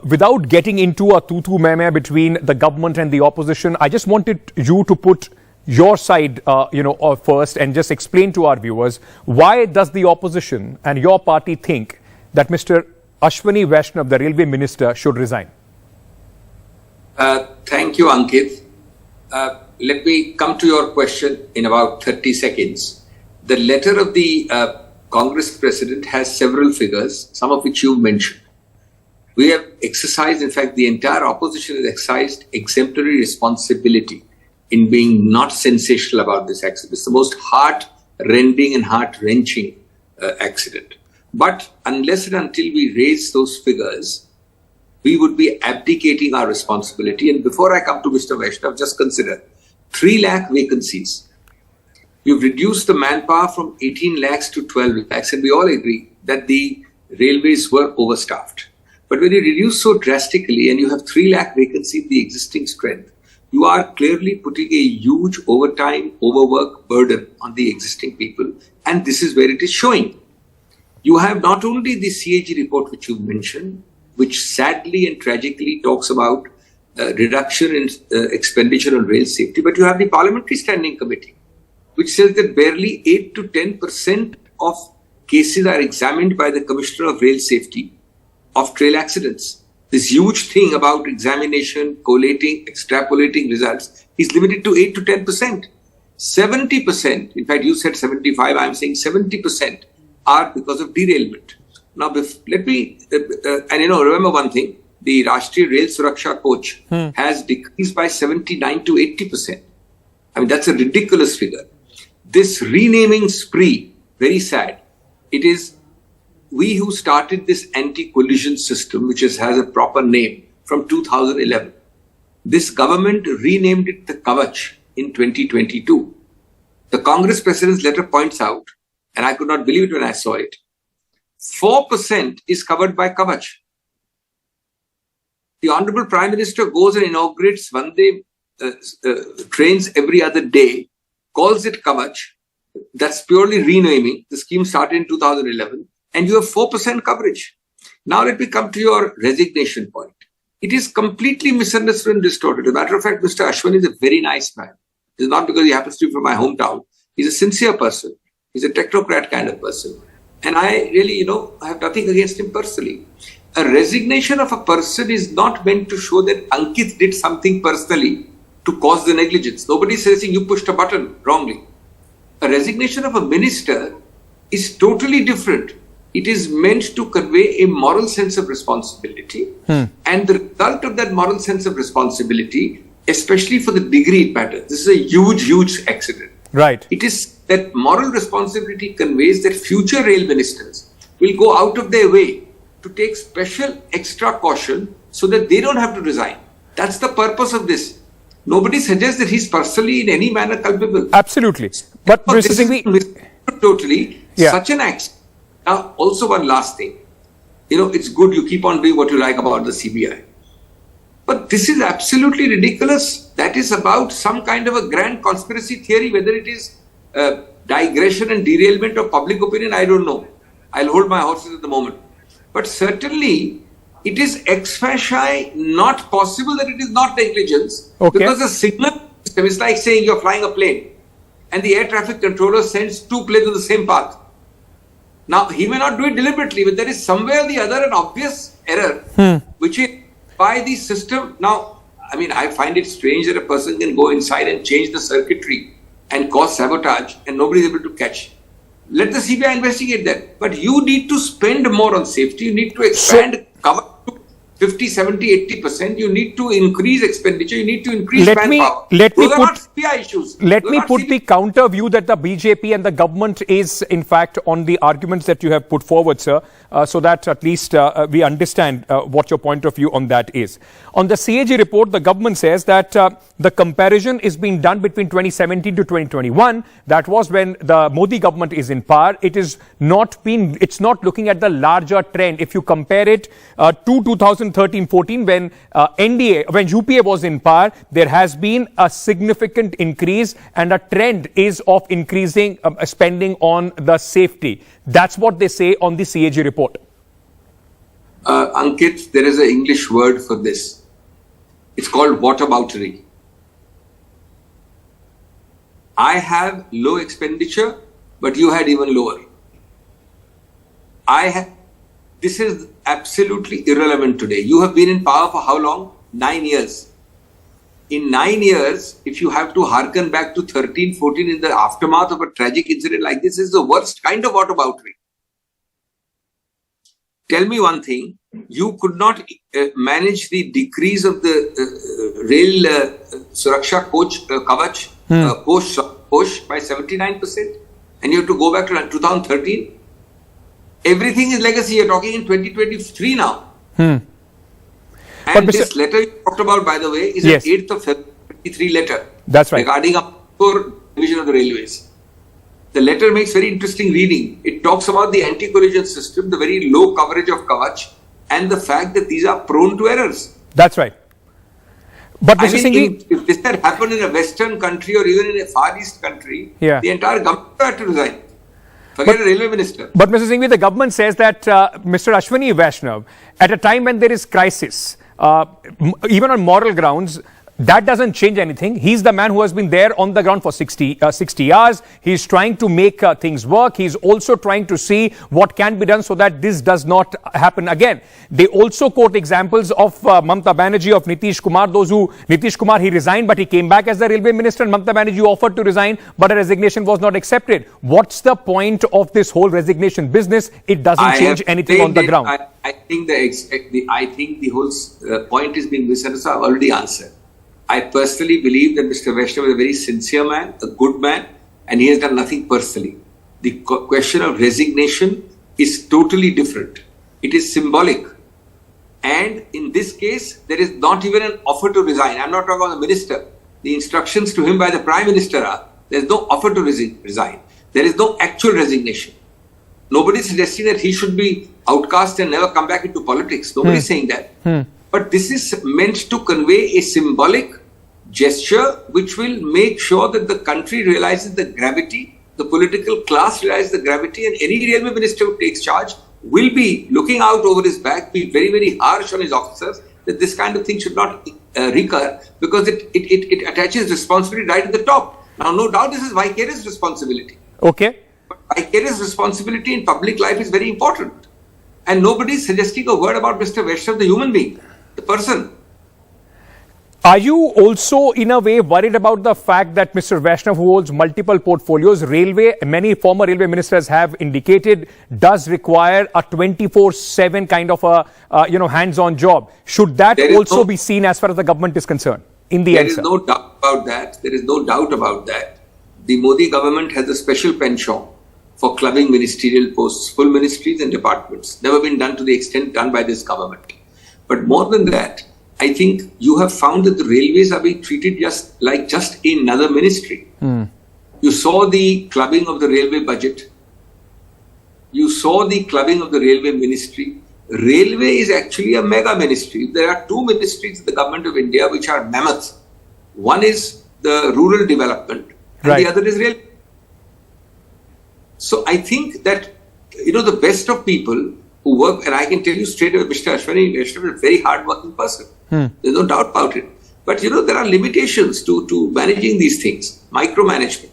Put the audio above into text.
without getting into a tutu-meh-meh between the government and the opposition, I just wanted you to put your side, first and just explain to our viewers, why does the opposition and your party think that Mr. Ashwini Vaishnav, the railway minister, should resign? Thank you, Ankit. Let me come to your question in about 30 seconds. The letter of the Congress president has several figures, some of which you mentioned. We have exercised, in fact, the entire opposition has exercised exemplary responsibility in being not sensational about this accident. It's the most heart-rending and heart-wrenching accident. But unless and until we raise those figures, we would be abdicating our responsibility. And before I come to Mr. Vaishnav, just consider 3 lakh vacancies. You've reduced the manpower from 18 lakhs to 12 lakhs, and we all agree that the railways were overstaffed. But when you reduce so drastically and you have 3 lakh vacancies in the existing strength, you are clearly putting a huge overtime, overwork burden on the existing people. And this is where it is showing. You have not only the CAG report, which you mentioned, which sadly and tragically talks about reduction in expenditure on rail safety, but you have the Parliamentary Standing Committee, which says that barely 8 to 10% of cases are examined by the Commissioner of Rail Safety of trail accidents. This huge thing about examination, collating, extrapolating results is limited to 8 to 10%. 70%, in fact, you said 75, I'm saying 70% are because of derailment. Now, let me, remember one thing, the Rashtriya Rail Suraksha coach has decreased by 79 to 80%. I mean, that's a ridiculous figure. This renaming spree, very sad. It is we who started this anti-collision system, which has a proper name, from 2011. This government renamed it the Kavach in 2022. The Congress president's letter points out, and I could not believe it when I saw it, 4% is covered by Kavach. The Honorable Prime Minister goes and inaugurates Vande trains every other day, calls it Kavach. That's purely renaming. The scheme started in 2011. And you have 4% coverage. Now let me come to your resignation point. It is completely misunderstood and distorted. As a matter of fact, Mr. Ashwini is a very nice man. It's not because he happens to be from my hometown. He's a sincere person. He's a technocrat kind of person. And I really, I have nothing against him personally. A resignation of a person is not meant to show that Ankit did something personally to cause the negligence. Nobody is saying you pushed a button wrongly. A resignation of a minister is totally different. It is meant to convey a moral sense of responsibility. And the result of that moral sense of responsibility, especially for the degree it matters, this is a huge, huge accident. Right. It is that moral responsibility conveys that future rail ministers will go out of their way to take special extra caution so that they don't have to resign. That's the purpose of this. Nobody suggests that he's personally in any manner culpable. Absolutely. But Mr. Singhvi, totally such an act. Now, also one last thing. It's good you keep on doing what you like about the CBI. But this is absolutely ridiculous. That is about some kind of a grand conspiracy theory, whether it is digression and derailment of public opinion, I don't know. I'll hold my horses at the moment. But certainly, it is ex facie not possible that it is not negligence. Okay. Because the signal system is like saying you're flying a plane and the air traffic controller sends 2 planes on the same path. Now, he may not do it deliberately, but there is somewhere or the other an obvious error, which is by the system. Now, I find it strange that a person can go inside and change the circuitry and cause sabotage and nobody is able to catch. Let the CBI investigate that. But you need to spend more on safety. You need to expand cover to 50, 70, 80%. You need to increase expenditure. You need to increase manpower. Those are not CBI issues. Let me put the counter view that the BJP and the government is, in fact, on the arguments that you have put forward, sir, so that at least we understand what your point of view on that is. On the CAG report, the government says that the comparison is being done between 2017 to 2021. That was when the Modi government is in power. It's not looking at the larger trend. If you compare it to 2013-14, when when UPA was in power, there has been a significant increase and a trend is of increasing spending on the safety. That's what they say on the CAG report. Ankit, there is an English word for this. It's called whataboutery. I have low expenditure, but you had even lower. This is absolutely irrelevant today. You have been in power for how long? 9 years. In 9 years, if you have to hearken back to 13, 14 in the aftermath of a tragic incident like this, is the worst kind of whataboutery. Tell me one thing, you could not manage the decrease of the rail Suraksha coach Kavach coach by 79%, and you have to go back to 2013. Everything is legacy. You're talking in 2023 now. And this letter you talked about, by the way, is an 8th of February 23 letter. That's right. Regarding a poor division of the railways. The letter makes very interesting reading. It talks about the anti-collision system, the very low coverage of Kavach, and the fact that these are prone to errors. That's right. But Mr. Singhvi, if this had happened in a Western country or even in a Far East country, the entire government had to resign. Forget a railway minister. But Mr. Singhvi, the government says that Mr. Ashwini Vaishnav, at a time when there is crisis, even on moral grounds, that doesn't change anything. He's the man who has been there on the ground for 60 hours. He's trying to make things work. He's also trying to see what can be done so that this does not happen again. They also quote examples of Mamata Banerjee, of Nitish Kumar. Nitish Kumar, he resigned, but he came back as the railway minister, and Mamata Banerjee offered to resign, but a resignation was not accepted. What's the point of this whole resignation business? It doesn't change anything on the ground. I think the whole point is being misunderstood. I've already answered. I personally believe that Mr. Vaishnav is a very sincere man, a good man, and he has done nothing personally. The question of resignation is totally different. It is symbolic. And in this case, there is not even an offer to resign. I'm not talking about the minister. The instructions to him by the Prime Minister are, there is no offer to resign. There is no actual resignation. Nobody is suggesting that he should be outcast and never come back into politics. Nobody is saying that. But this is meant to convey a symbolic gesture which will make sure that the country realizes the gravity, the political class realizes the gravity, and any railway minister who takes charge will be looking out over his back, be very, very harsh on his officers, that this kind of thing should not recur, because it attaches responsibility right at the top. Now, no doubt this is vicarious responsibility. Okay. But vicarious responsibility in public life is very important. And nobody is suggesting a word about Mr. Vaishnav, the human being, the person. Are you also, in a way, worried about the fact that Mr. Vaishnav, who holds multiple portfolios, many former railway ministers have indicated, does require a 24/7 kind of a hands-on job? Should that also be seen as far as the government is concerned? In the end, there is no doubt about that. There is no doubt about that. The Modi government has a special penchant for clubbing ministerial posts, full ministries and departments. Never been done to the extent done by this government. But more than that, I think you have found that the railways are being treated just like another ministry. You saw the clubbing of the railway budget. You saw the clubbing of the railway ministry. Railway is actually a mega ministry. There are two ministries in the government of India which are mammoth. One is the rural development and the other is railway. So I think that, the best of people who work, and I can tell you straight away, Mr. Ashwini Vaishnav is a very hard-working person. There's no doubt about it. But, there are limitations to managing these things, micromanagement.